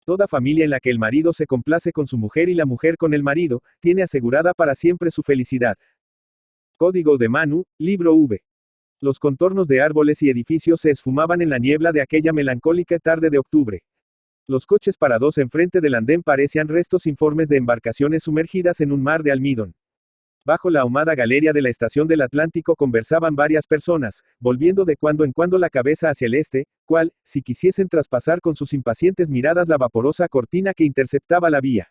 Toda familia en la que el marido se complace con su mujer y la mujer con el marido, tiene asegurada para siempre su felicidad. Código de Manu, libro V. Los contornos de árboles y edificios se esfumaban en la niebla de aquella melancólica tarde de octubre. Los coches parados enfrente del andén parecían restos informes de embarcaciones sumergidas en un mar de almidón. Bajo la ahumada galería de la estación del Atlántico conversaban varias personas, volviendo de cuando en cuando la cabeza hacia el este, cual, si quisiesen traspasar con sus impacientes miradas la vaporosa cortina que interceptaba la vía.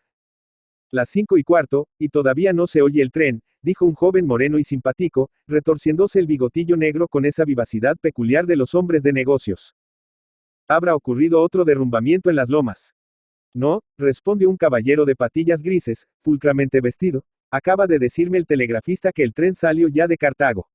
Las 5:15, y todavía no se oye el tren, dijo un joven moreno y simpático, retorciéndose el bigotillo negro con esa vivacidad peculiar de los hombres de negocios. ¿Habrá ocurrido otro derrumbamiento en las lomas? No, respondió un caballero de patillas grises, pulcramente vestido. Acaba de decirme el telegrafista que el tren salió ya de Cartago.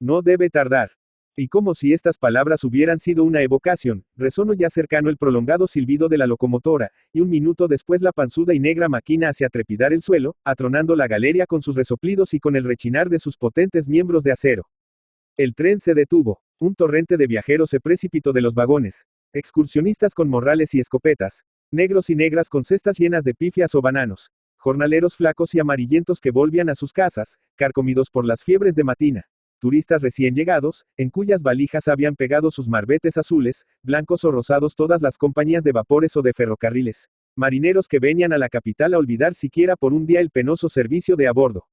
No debe tardar. Y como si estas palabras hubieran sido una evocación, resonó ya cercano el prolongado silbido de la locomotora, y un minuto después la panzuda y negra máquina hacia trepidar el suelo, atronando la galería con sus resoplidos y con el rechinar de sus potentes miembros de acero. El tren se detuvo. Un torrente de viajeros se precipitó de los vagones. Excursionistas con morrales y escopetas. Negros y negras con cestas llenas de pifias o bananos. Jornaleros flacos y amarillentos que volvían a sus casas, carcomidos por las fiebres de matina. Turistas recién llegados, en cuyas valijas habían pegado sus marbetes azules, blancos o rosados todas las compañías de vapores o de ferrocarriles. Marineros que venían a la capital a olvidar siquiera por un día el penoso servicio de a bordo.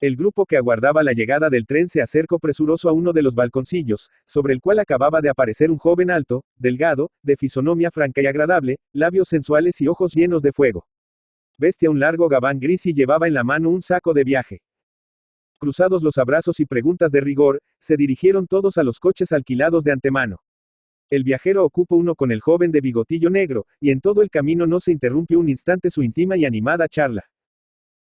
El grupo que aguardaba la llegada del tren se acercó presuroso a uno de los balconcillos, sobre el cual acababa de aparecer un joven alto, delgado, de fisonomía franca y agradable, labios sensuales y ojos llenos de fuego. Vestía un largo gabán gris y llevaba en la mano un saco de viaje. Cruzados los abrazos y preguntas de rigor, se dirigieron todos a los coches alquilados de antemano. El viajero ocupó uno con el joven de bigotillo negro, y en todo el camino no se interrumpió un instante su íntima y animada charla.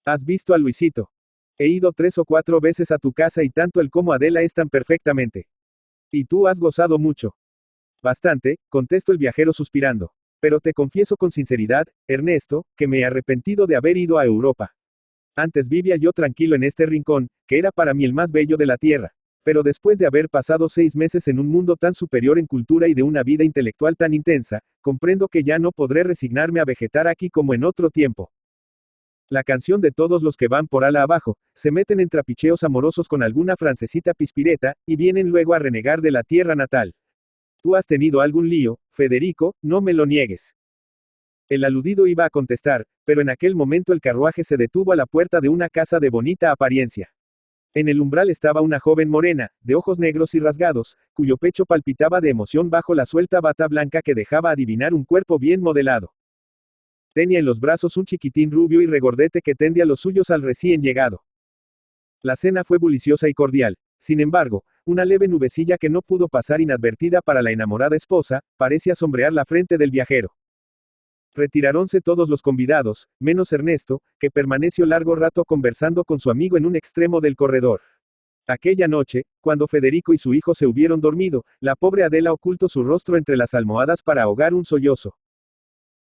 ¿Has visto a Luisito? He ido 3 o 4 veces a tu casa y tanto él como Adela están perfectamente. Y tú has gozado mucho. Bastante, contestó el viajero suspirando. Pero te confieso con sinceridad, Ernesto, que me he arrepentido de haber ido a Europa. Antes vivía yo tranquilo en este rincón, que era para mí el más bello de la tierra. Pero después de haber pasado 6 meses en un mundo tan superior en cultura y de una vida intelectual tan intensa, comprendo que ya no podré resignarme a vegetar aquí como en otro tiempo. La canción de todos los que van por ala abajo, se meten en trapicheos amorosos con alguna francesita pispireta, y vienen luego a renegar de la tierra natal. Tú has tenido algún lío, Federico, no me lo niegues. El aludido iba a contestar, pero en aquel momento el carruaje se detuvo a la puerta de una casa de bonita apariencia. En el umbral estaba una joven morena, de ojos negros y rasgados, cuyo pecho palpitaba de emoción bajo la suelta bata blanca que dejaba adivinar un cuerpo bien modelado. Tenía en los brazos un chiquitín rubio y regordete que tendía los suyos al recién llegado. La cena fue buliciosa y cordial. Sin embargo, una leve nubecilla que no pudo pasar inadvertida para la enamorada esposa, parecía sombrear la frente del viajero. Retiráronse todos los convidados, menos Ernesto, que permaneció largo rato conversando con su amigo en un extremo del corredor. Aquella noche, cuando Federico y su hijo se hubieron dormido, la pobre Adela ocultó su rostro entre las almohadas para ahogar un sollozo.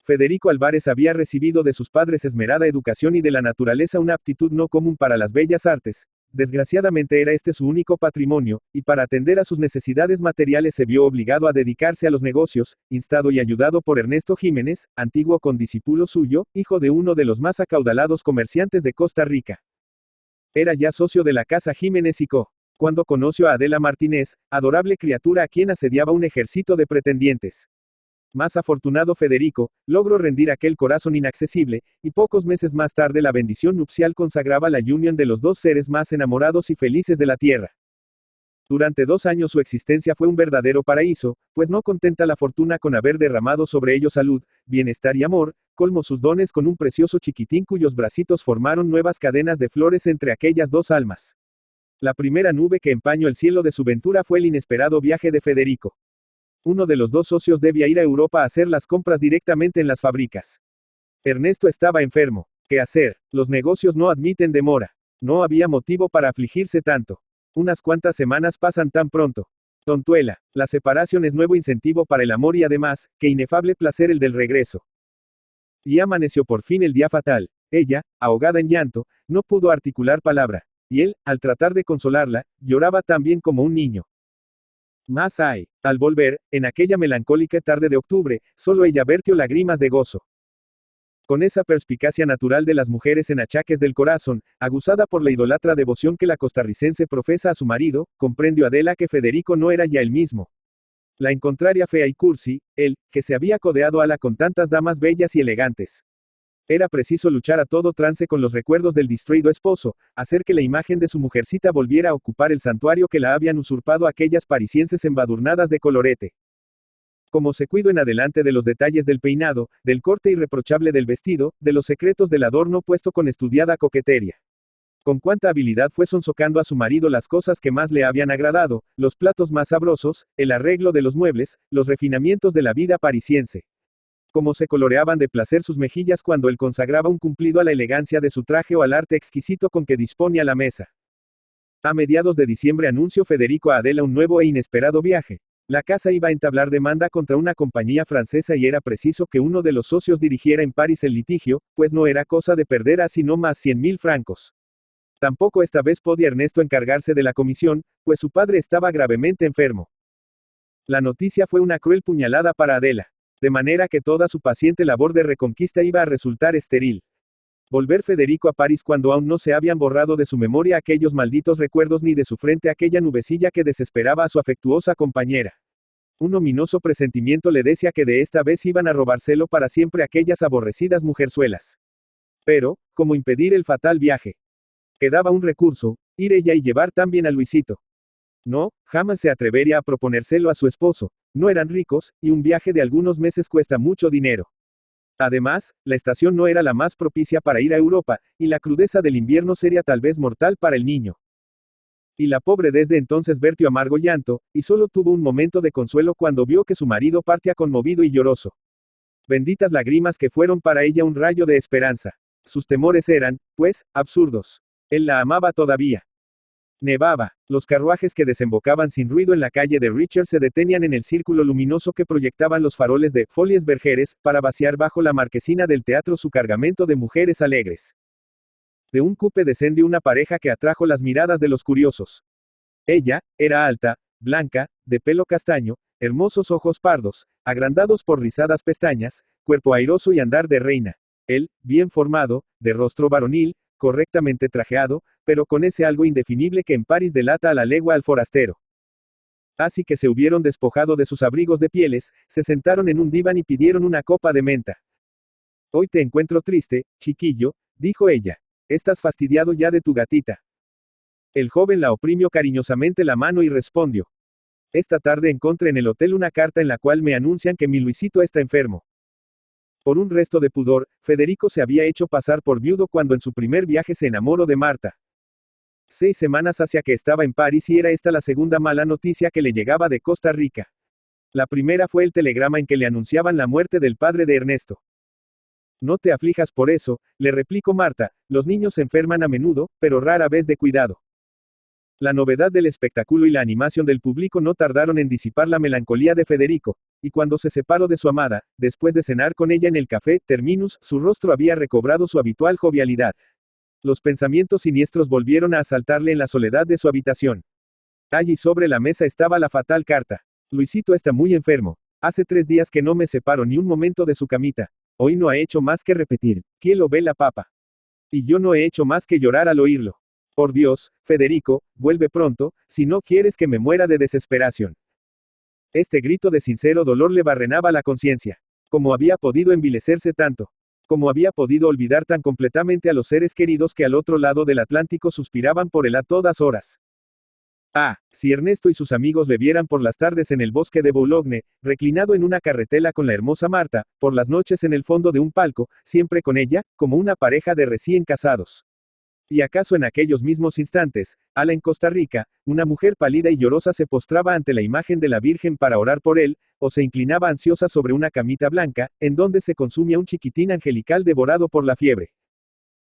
Federico Álvarez había recibido de sus padres esmerada educación y de la naturaleza una aptitud no común para las bellas artes. Desgraciadamente era este su único patrimonio, y para atender a sus necesidades materiales se vio obligado a dedicarse a los negocios, instado y ayudado por Ernesto Jiménez, antiguo condiscípulo suyo, hijo de uno de los más acaudalados comerciantes de Costa Rica. Era ya socio de la casa Jiménez y Co. Cuando conoció a Adela Martínez, adorable criatura a quien asediaba un ejército de pretendientes. Más afortunado Federico, logró rendir aquel corazón inaccesible, y pocos meses más tarde la bendición nupcial consagraba la unión de los dos seres más enamorados y felices de la tierra. Durante 2 años su existencia fue un verdadero paraíso, pues no contenta la fortuna con haber derramado sobre ellos salud, bienestar y amor, colmó sus dones con un precioso chiquitín cuyos bracitos formaron nuevas cadenas de flores entre aquellas 2 almas. La primera nube que empañó el cielo de su ventura fue el inesperado viaje de Federico. Uno de los 2 socios debía ir a Europa a hacer las compras directamente en las fábricas. Ernesto estaba enfermo. ¿Qué hacer? Los negocios no admiten demora. No había motivo para afligirse tanto. Unas cuantas semanas pasan tan pronto. Tontuela. La separación es nuevo incentivo para el amor y además, qué inefable placer el del regreso. Y amaneció por fin el día fatal. Ella, ahogada en llanto, no pudo articular palabra. Y él, al tratar de consolarla, lloraba también como un niño. Más hay. Al volver, en aquella melancólica tarde de octubre, solo ella vertió lágrimas de gozo. Con esa perspicacia natural de las mujeres en achaques del corazón, aguzada por la idolatra devoción que la costarricense profesa a su marido, comprendió Adela que Federico no era ya el mismo. La encontraría fea y cursi, él, que se había codeado con tantas damas bellas y elegantes. Era preciso luchar a todo trance con los recuerdos del distraído esposo, hacer que la imagen de su mujercita volviera a ocupar el santuario que la habían usurpado aquellas parisienses embadurnadas de colorete. Como se cuidó en adelante de los detalles del peinado, del corte irreprochable del vestido, de los secretos del adorno puesto con estudiada coquetería. Con cuánta habilidad fue sonsocando a su marido las cosas que más le habían agradado, los platos más sabrosos, el arreglo de los muebles, los refinamientos de la vida parisiense. Cómo se coloreaban de placer sus mejillas cuando él consagraba un cumplido a la elegancia de su traje o al arte exquisito con que disponía la mesa. A mediados de diciembre anunció Federico a Adela un nuevo e inesperado viaje. La casa iba a entablar demanda contra una compañía francesa y era preciso que uno de los socios dirigiera en París el litigio, pues no era cosa de perder así no más 100.000 francos. Tampoco esta vez podía Ernesto encargarse de la comisión, pues su padre estaba gravemente enfermo. La noticia fue una cruel puñalada para Adela. De manera que toda su paciente labor de reconquista iba a resultar estéril. Volver Federico a París cuando aún no se habían borrado de su memoria aquellos malditos recuerdos ni de su frente aquella nubecilla que desesperaba a su afectuosa compañera. Un ominoso presentimiento le decía que de esta vez iban a robárselo para siempre aquellas aborrecidas mujerzuelas. Pero, ¿cómo impedir el fatal viaje? Quedaba un recurso, ir ella y llevar también a Luisito. No, jamás se atrevería a proponérselo a su esposo. No eran ricos, y un viaje de algunos meses cuesta mucho dinero. Además, la estación no era la más propicia para ir a Europa, y la crudeza del invierno sería tal vez mortal para el niño. Y la pobre desde entonces vertió amargo llanto, y solo tuvo un momento de consuelo cuando vio que su marido partía conmovido y lloroso. Benditas lágrimas que fueron para ella un rayo de esperanza. Sus temores eran, pues, absurdos. Él la amaba todavía. Nevaba. Los carruajes que desembocaban sin ruido en la calle de Richard se detenían en el círculo luminoso que proyectaban los faroles de Folies Bergères, para vaciar bajo la marquesina del teatro su cargamento de mujeres alegres. De un coupé descendió una pareja que atrajo las miradas de los curiosos. Ella, era alta, blanca, de pelo castaño, hermosos ojos pardos, agrandados por rizadas pestañas, cuerpo airoso y andar de reina. Él, bien formado, de rostro varonil, correctamente trajeado, pero con ese algo indefinible que en París delata a la legua al forastero. Así que se hubieron despojado de sus abrigos de pieles, se sentaron en un diván y pidieron una copa de menta. Hoy te encuentro triste, chiquillo, dijo ella. ¿Estás fastidiado ya de tu gatita? El joven la oprimió cariñosamente la mano y respondió. Esta tarde encontré en el hotel una carta en la cual me anuncian que mi Luisito está enfermo. Por un resto de pudor, Federico se había hecho pasar por viudo cuando en su primer viaje se enamoró de Marta. 6 semanas hacía que estaba en París y era esta la segunda mala noticia que le llegaba de Costa Rica. La primera fue el telegrama en que le anunciaban la muerte del padre de Ernesto. No te aflijas por eso, le replicó Marta, los niños se enferman a menudo, pero rara vez de cuidado. La novedad del espectáculo y la animación del público no tardaron en disipar la melancolía de Federico, y cuando se separó de su amada, después de cenar con ella en el café Terminus, su rostro había recobrado su habitual jovialidad. Los pensamientos siniestros volvieron a asaltarle en la soledad de su habitación. Allí sobre la mesa estaba la fatal carta. Luisito está muy enfermo. Hace 3 días que no me separo ni un momento de su camita. Hoy no ha hecho más que repetir, ¿quién lo ve la papa? Y yo no he hecho más que llorar al oírlo. Por Dios, Federico, vuelve pronto, si no quieres que me muera de desesperación. Este grito de sincero dolor le barrenaba la conciencia. ¿Cómo había podido envilecerse tanto? ¿Cómo había podido olvidar tan completamente a los seres queridos que al otro lado del Atlántico suspiraban por él a todas horas? Ah, si Ernesto y sus amigos le vieran por las tardes en el bosque de Boulogne, reclinado en una carretela con la hermosa Marta, por las noches en el fondo de un palco, siempre con ella, como una pareja de recién casados. Y acaso en aquellos mismos instantes, ala en Costa Rica, una mujer pálida y llorosa se postraba ante la imagen de la Virgen para orar por él, o se inclinaba ansiosa sobre una camita blanca, en donde se consumía un chiquitín angelical devorado por la fiebre.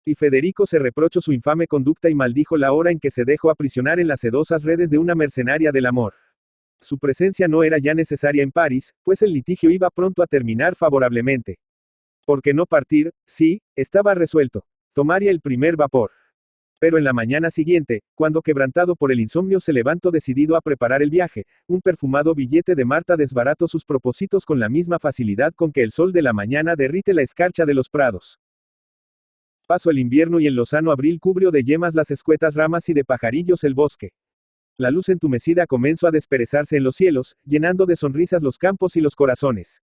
Y Federico se reprochó su infame conducta y maldijo la hora en que se dejó aprisionar en las sedosas redes de una mercenaria del amor. Su presencia no era ya necesaria en París, pues el litigio iba pronto a terminar favorablemente. ¿Por qué no partir? Sí, estaba resuelto. Tomaría el primer vapor. Pero en la mañana siguiente, cuando quebrantado por el insomnio se levantó decidido a preparar el viaje, un perfumado billete de Marta desbarató sus propósitos con la misma facilidad con que el sol de la mañana derrite la escarcha de los prados. Pasó el invierno y el lozano abril cubrió de yemas las escuetas ramas y de pajarillos el bosque. La luz entumecida comenzó a desperezarse en los cielos, llenando de sonrisas los campos y los corazones.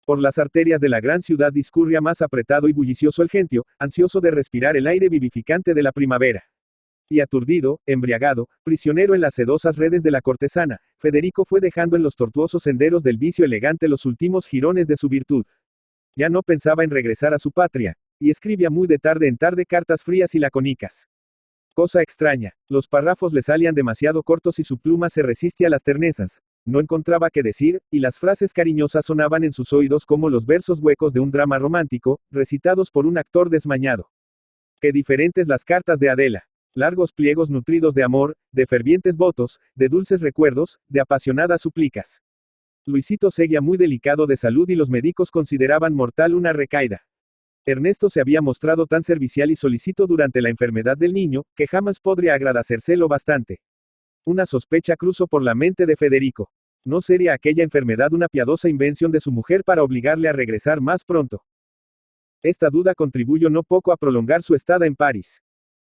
Por las arterias de la gran ciudad discurría más apretado y bullicioso el gentío, ansioso de respirar el aire vivificante de la primavera. Y aturdido, embriagado, prisionero en las sedosas redes de la cortesana, Federico fue dejando en los tortuosos senderos del vicio elegante los últimos jirones de su virtud. Ya no pensaba en regresar a su patria, y escribía muy de tarde en tarde cartas frías y lacónicas. Cosa extraña, los párrafos le salían demasiado cortos y su pluma se resistía a las ternezas. No encontraba qué decir, y las frases cariñosas sonaban en sus oídos como los versos huecos de un drama romántico, recitados por un actor desmañado. Qué diferentes las cartas de Adela. Largos pliegos nutridos de amor, de fervientes votos, de dulces recuerdos, de apasionadas súplicas. Luisito seguía muy delicado de salud y los médicos consideraban mortal una recaída. Ernesto se había mostrado tan servicial y solicito durante la enfermedad del niño, que jamás podría agradecérselo bastante. Una sospecha cruzó por la mente de Federico. ¿No sería aquella enfermedad una piadosa invención de su mujer para obligarle a regresar más pronto? Esta duda contribuyó no poco a prolongar su estada en París.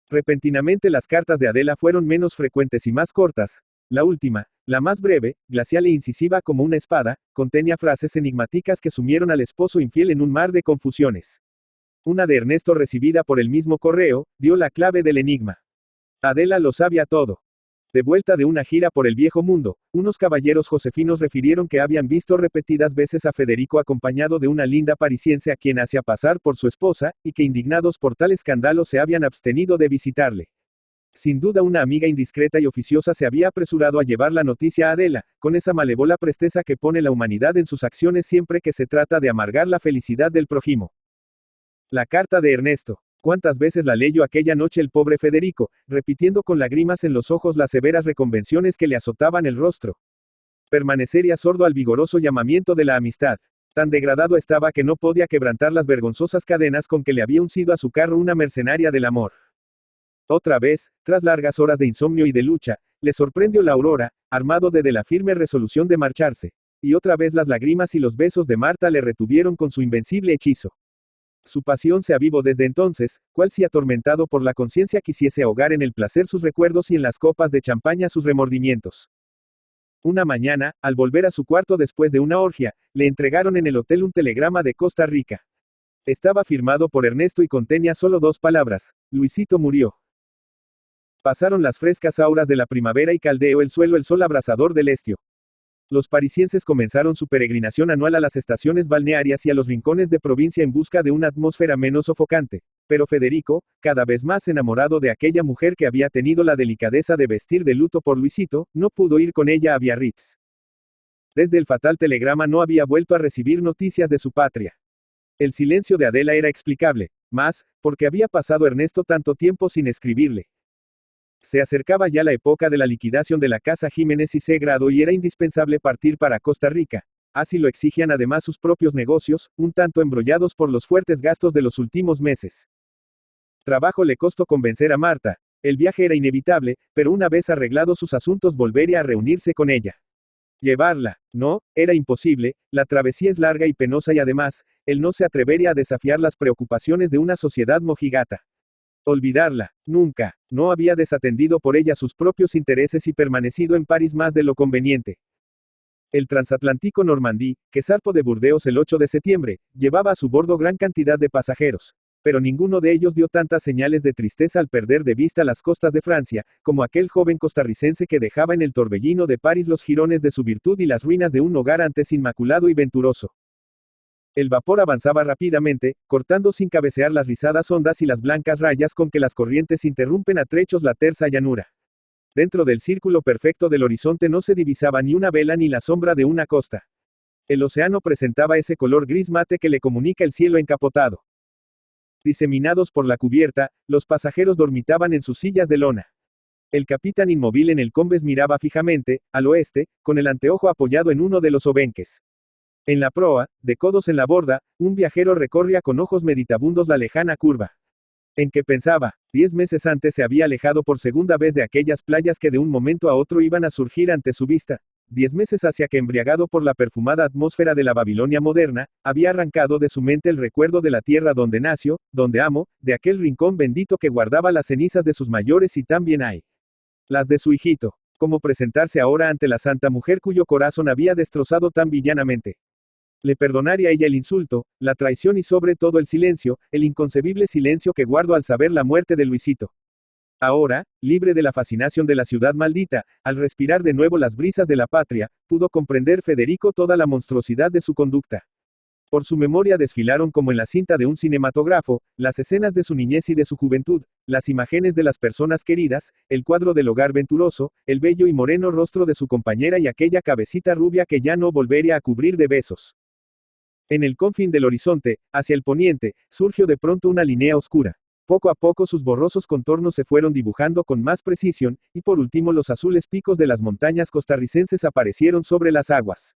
Repentinamente las cartas de Adela fueron menos frecuentes y más cortas. La última, la más breve, glacial e incisiva como una espada, contenía frases enigmáticas que sumieron al esposo infiel en un mar de confusiones. Una de Ernesto recibida por el mismo correo, dio la clave del enigma. Adela lo sabía todo. De vuelta de una gira por el viejo mundo, unos caballeros josefinos refirieron que habían visto repetidas veces a Federico acompañado de una linda parisiense a quien hacía pasar por su esposa, y que indignados por tal escándalo se habían abstenido de visitarle. Sin duda una amiga indiscreta y oficiosa se había apresurado a llevar la noticia a Adela, con esa malévola presteza que pone la humanidad en sus acciones siempre que se trata de amargar la felicidad del prójimo. La carta de Ernesto. ¿Cuántas veces la leyó aquella noche el pobre Federico, repitiendo con lágrimas en los ojos las severas reconvenciones que le azotaban el rostro? Permanecería sordo al vigoroso llamamiento de la amistad. Tan degradado estaba que no podía quebrantar las vergonzosas cadenas con que le había uncido a su carro una mercenaria del amor. Otra vez, tras largas horas de insomnio y de lucha, le sorprendió la aurora, armado de la firme resolución de marcharse. Y otra vez las lágrimas y los besos de Marta le retuvieron con su invencible hechizo. Su pasión se avivó desde entonces, cual si atormentado por la conciencia quisiese ahogar en el placer sus recuerdos y en las copas de champaña sus remordimientos. Una mañana, al volver a su cuarto después de una orgia, le entregaron en el hotel un telegrama de Costa Rica. Estaba firmado por Ernesto y contenía solo 2 palabras: Luisito murió. Pasaron las frescas auras de la primavera y caldeó el suelo el sol abrasador del estio. Los parisienses comenzaron su peregrinación anual a las estaciones balnearias y a los rincones de provincia en busca de una atmósfera menos sofocante. Pero Federico, cada vez más enamorado de aquella mujer que había tenido la delicadeza de vestir de luto por Luisito, no pudo ir con ella a Biarritz. Desde el fatal telegrama no había vuelto a recibir noticias de su patria. El silencio de Adela era explicable, más, porque había pasado Ernesto tanto tiempo sin escribirle. Se acercaba ya la época de la liquidación de la casa Jiménez y Segrado y era indispensable partir para Costa Rica. Así lo exigían además sus propios negocios, un tanto embrollados por los fuertes gastos de los últimos meses. Trabajo le costó convencer a Marta. El viaje era inevitable, pero una vez arreglados sus asuntos volvería a reunirse con ella. Llevarla, no, era imposible, la travesía es larga y penosa y además, él no se atrevería a desafiar las preocupaciones de una sociedad mojigata. Olvidarla, nunca, no había desatendido por ella sus propios intereses y permanecido en París más de lo conveniente. El transatlántico Normandí, que zarpó de Burdeos el 8 de septiembre, llevaba a su bordo gran cantidad de pasajeros, pero ninguno de ellos dio tantas señales de tristeza al perder de vista las costas de Francia, como aquel joven costarricense que dejaba en el torbellino de París los jirones de su virtud y las ruinas de un hogar antes inmaculado y venturoso. El vapor avanzaba rápidamente, cortando sin cabecear las rizadas ondas y las blancas rayas con que las corrientes interrumpen a trechos la tersa llanura. Dentro del círculo perfecto del horizonte no se divisaba ni una vela ni la sombra de una costa. El océano presentaba ese color gris mate que le comunica el cielo encapotado. Diseminados por la cubierta, los pasajeros dormitaban en sus sillas de lona. El capitán inmóvil en el combes miraba fijamente, al oeste, con el anteojo apoyado en uno de los obenques. En la proa, de codos en la borda, un viajero recorría con ojos meditabundos la lejana curva. En que pensaba, 10 meses antes se había alejado por segunda vez de aquellas playas que de un momento a otro iban a surgir ante su vista. 10 meses hacia que, embriagado por la perfumada atmósfera de la Babilonia moderna, había arrancado de su mente el recuerdo de la tierra donde nació, donde amó, de aquel rincón bendito que guardaba las cenizas de sus mayores y también hay las de su hijito. ¿Cómo presentarse ahora ante la santa mujer cuyo corazón había destrozado tan villanamente? Le perdonaría ella el insulto, la traición y sobre todo el silencio, el inconcebible silencio que guardo al saber la muerte de Luisito. Ahora, libre de la fascinación de la ciudad maldita, al respirar de nuevo las brisas de la patria, pudo comprender Federico toda la monstruosidad de su conducta. Por su memoria desfilaron como en la cinta de un cinematógrafo, las escenas de su niñez y de su juventud, las imágenes de las personas queridas, el cuadro del hogar venturoso, el bello y moreno rostro de su compañera y aquella cabecita rubia que ya no volvería a cubrir de besos. En el confín del horizonte, hacia el poniente, surgió de pronto una línea oscura. Poco a poco sus borrosos contornos se fueron dibujando con más precisión, y por último los azules picos de las montañas costarricenses aparecieron sobre las aguas.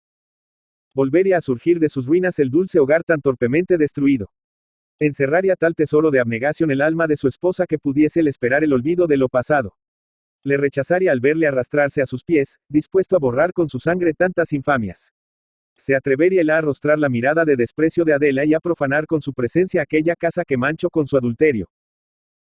Volvería a surgir de sus ruinas el dulce hogar tan torpemente destruido. Encerraría tal tesoro de abnegación el alma de su esposa que pudiese el esperar el olvido de lo pasado. Le rechazaría al verle arrastrarse a sus pies, dispuesto a borrar con su sangre tantas infamias. Se atrevería él a arrostrar la mirada de desprecio de Adela y a profanar con su presencia aquella casa que manchó con su adulterio.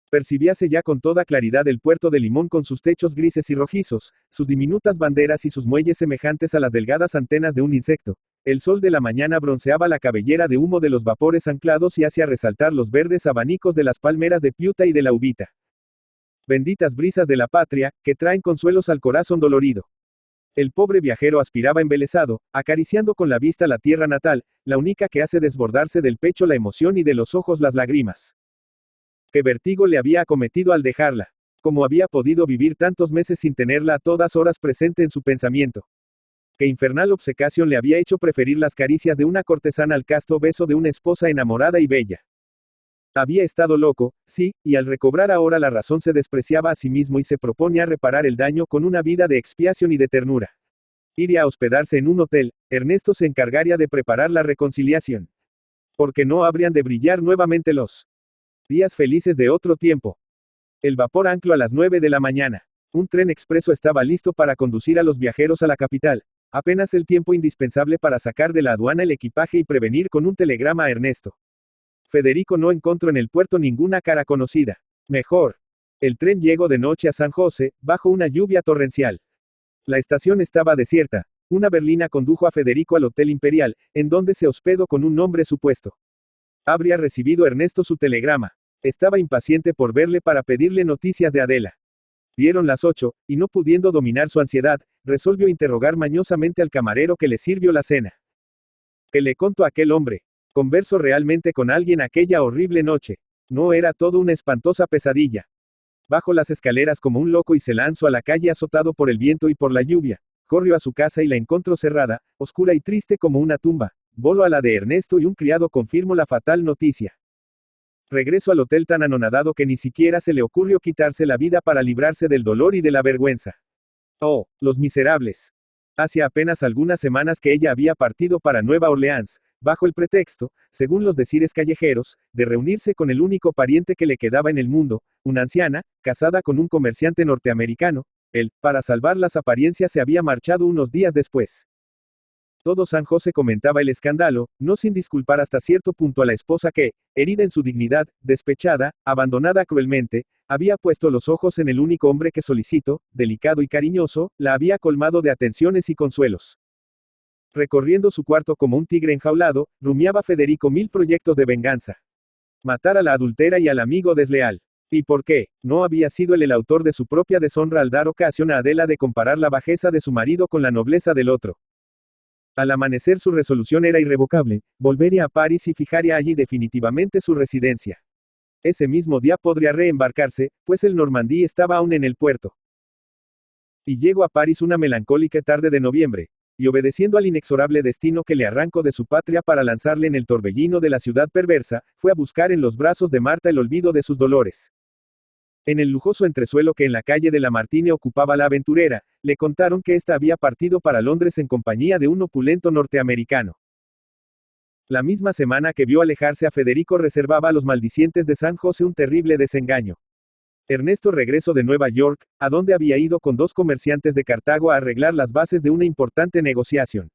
Percibíase ya con toda claridad el puerto de Limón con sus techos grises y rojizos, sus diminutas banderas y sus muelles semejantes a las delgadas antenas de un insecto. El sol de la mañana bronceaba la cabellera de humo de los vapores anclados y hacía resaltar los verdes abanicos de las palmeras de Piuta y de la Ubita. Benditas brisas de la patria, que traen consuelos al corazón dolorido. El pobre viajero aspiraba embelesado, acariciando con la vista la tierra natal, la única que hace desbordarse del pecho la emoción y de los ojos las lágrimas. Qué vértigo le había acometido al dejarla. Cómo había podido vivir tantos meses sin tenerla a todas horas presente en su pensamiento. Qué infernal obcecación le había hecho preferir las caricias de una cortesana al casto beso de una esposa enamorada y bella. Había estado loco, sí, y al recobrar ahora la razón se despreciaba a sí mismo y se proponía reparar el daño con una vida de expiación y de ternura. Iría a hospedarse en un hotel, Ernesto se encargaría de preparar la reconciliación. Porque no habrían de brillar nuevamente los días felices de otro tiempo. El vapor ancló a las 9 de la mañana. Un tren expreso estaba listo para conducir a los viajeros a la capital. Apenas el tiempo indispensable para sacar de la aduana el equipaje y prevenir con un telegrama a Ernesto. Federico no encontró en el puerto ninguna cara conocida. Mejor. El tren llegó de noche a San José, bajo una lluvia torrencial. La estación estaba desierta. Una berlina condujo a Federico al Hotel Imperial, en donde se hospedó con un nombre supuesto. Habría recibido Ernesto su telegrama. Estaba impaciente por verle para pedirle noticias de Adela. Dieron las 8, y no pudiendo dominar su ansiedad, resolvió interrogar mañosamente al camarero que le sirvió la cena. ¿Qué le contó aquel hombre? Conversó realmente con alguien aquella horrible noche. No era todo una espantosa pesadilla. Bajó las escaleras como un loco y se lanzó a la calle azotado por el viento y por la lluvia. Corrió a su casa y la encontró cerrada, oscura y triste como una tumba. Voló a la de Ernesto y un criado confirmó la fatal noticia. Regresó al hotel tan anonadado que ni siquiera se le ocurrió quitarse la vida para librarse del dolor y de la vergüenza. Oh, los miserables. Hacía apenas algunas semanas que ella había partido para Nueva Orleans, bajo el pretexto, según los decires callejeros, de reunirse con el único pariente que le quedaba en el mundo, una anciana, casada con un comerciante norteamericano. Él, para salvar las apariencias, se había marchado unos días después. Todo San José comentaba el escándalo, no sin disculpar hasta cierto punto a la esposa que, herida en su dignidad, despechada, abandonada cruelmente, había puesto los ojos en el único hombre que solicitó, delicado y cariñoso, la había colmado de atenciones y consuelos. Recorriendo su cuarto como un tigre enjaulado, rumiaba Federico 1000 proyectos de venganza. Matar a la adúltera y al amigo desleal. ¿Y por qué? ¿No había sido él el autor de su propia deshonra al dar ocasión a Adela de comparar la bajeza de su marido con la nobleza del otro? Al amanecer su resolución era irrevocable, volvería a París y fijaría allí definitivamente su residencia. Ese mismo día podría reembarcarse, pues el Normandí estaba aún en el puerto. Y llegó a París una melancólica tarde de noviembre, y obedeciendo al inexorable destino que le arrancó de su patria para lanzarle en el torbellino de la ciudad perversa, fue a buscar en los brazos de Marta el olvido de sus dolores. En el lujoso entresuelo que en la calle de Lamartine ocupaba la aventurera, le contaron que ésta había partido para Londres en compañía de un opulento norteamericano. La misma semana que vio alejarse a Federico reservaba a los maldicientes de San José un terrible desengaño. Ernesto regresó de Nueva York, a donde había ido con 2 comerciantes de Cartago a arreglar las bases de una importante negociación.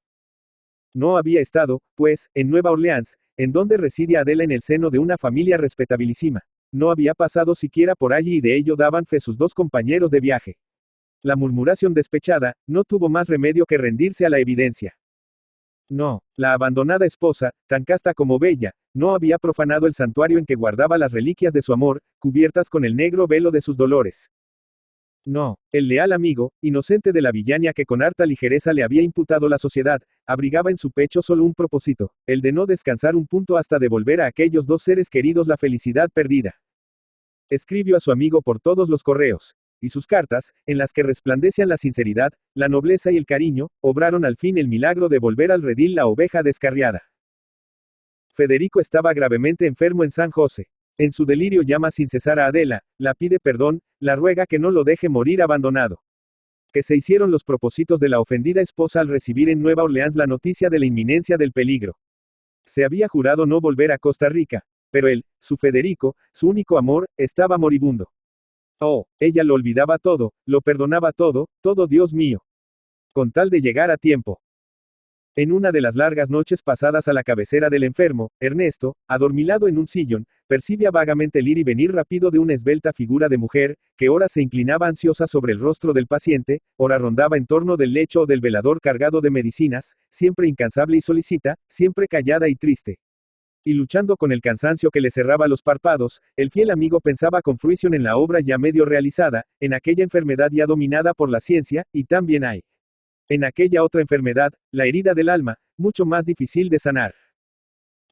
No había estado, pues, en Nueva Orleans, en donde residía Adela en el seno de una familia respetabilísima. No había pasado siquiera por allí y de ello daban fe sus 2 compañeros de viaje. La murmuración despechada, no tuvo más remedio que rendirse a la evidencia. No, la abandonada esposa, tan casta como bella, no había profanado el santuario en que guardaba las reliquias de su amor, cubiertas con el negro velo de sus dolores. No, el leal amigo, inocente de la villania que con harta ligereza le había imputado la sociedad, abrigaba en su pecho solo un propósito, el de no descansar un punto hasta devolver a aquellos 2 seres queridos la felicidad perdida. Escribió a su amigo por todos los correos, y sus cartas, en las que resplandecían la sinceridad, la nobleza y el cariño, obraron al fin el milagro de volver al redil la oveja descarriada. Federico estaba gravemente enfermo en San José. En su delirio llama sin cesar a Adela, la pide perdón, la ruega que no lo deje morir abandonado. Que se hicieron los propósitos de la ofendida esposa al recibir en Nueva Orleans la noticia de la inminencia del peligro. Se había jurado no volver a Costa Rica, pero él, su Federico, su único amor, estaba moribundo. Oh, ella lo olvidaba todo, lo perdonaba todo, todo Dios mío. Con tal de llegar a tiempo. En una de las largas noches pasadas a la cabecera del enfermo, Ernesto, adormilado en un sillón, percibía vagamente el ir y venir rápido de una esbelta figura de mujer, que ora se inclinaba ansiosa sobre el rostro del paciente, ora rondaba en torno del lecho o del velador cargado de medicinas, siempre incansable y solicita, siempre callada y triste. Y luchando con el cansancio que le cerraba los párpados, el fiel amigo pensaba con fruición en la obra ya medio realizada, en aquella enfermedad ya dominada por la ciencia, y también hay. En aquella otra enfermedad, la herida del alma, mucho más difícil de sanar.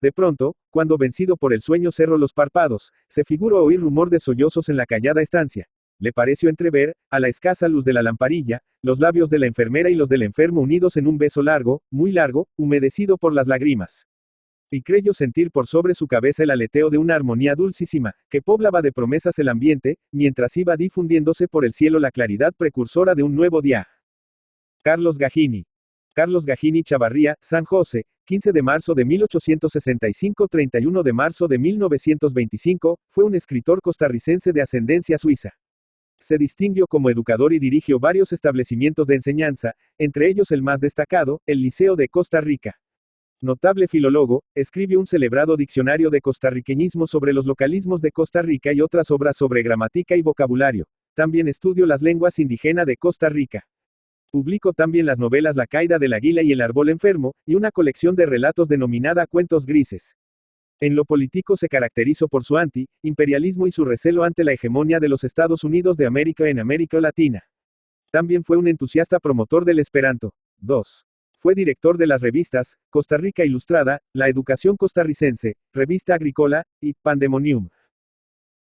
De pronto, cuando vencido por el sueño cerró los párpados, se figuró oír rumor de sollozos en la callada estancia. Le pareció entrever, a la escasa luz de la lamparilla, los labios de la enfermera y los del enfermo unidos en un beso largo, muy largo, humedecido por las lágrimas. Y creyó sentir por sobre su cabeza el aleteo de una armonía dulcísima, que poblaba de promesas el ambiente, mientras iba difundiéndose por el cielo la claridad precursora de un nuevo día. Carlos Gagini. Carlos Gagini Chavarría, San José, 15 de marzo de 1865 – 31 de marzo de 1925, fue un escritor costarricense de ascendencia suiza. Se distinguió como educador y dirigió varios establecimientos de enseñanza, entre ellos el más destacado, el Liceo de Costa Rica. Notable filólogo, escribió un celebrado diccionario de costarriqueñismo sobre los localismos de Costa Rica y otras obras sobre gramática y vocabulario. También estudió las lenguas indígenas de Costa Rica. Publicó también las novelas La caída del águila y El árbol enfermo, y una colección de relatos denominada Cuentos grises. En lo político se caracterizó por su anti-imperialismo y su recelo ante la hegemonía de los Estados Unidos de América en América Latina. También fue un entusiasta promotor del Esperanto. 2. Fue director de las revistas Costa Rica Ilustrada, La Educación Costarricense, Revista Agrícola, y Pandemonium.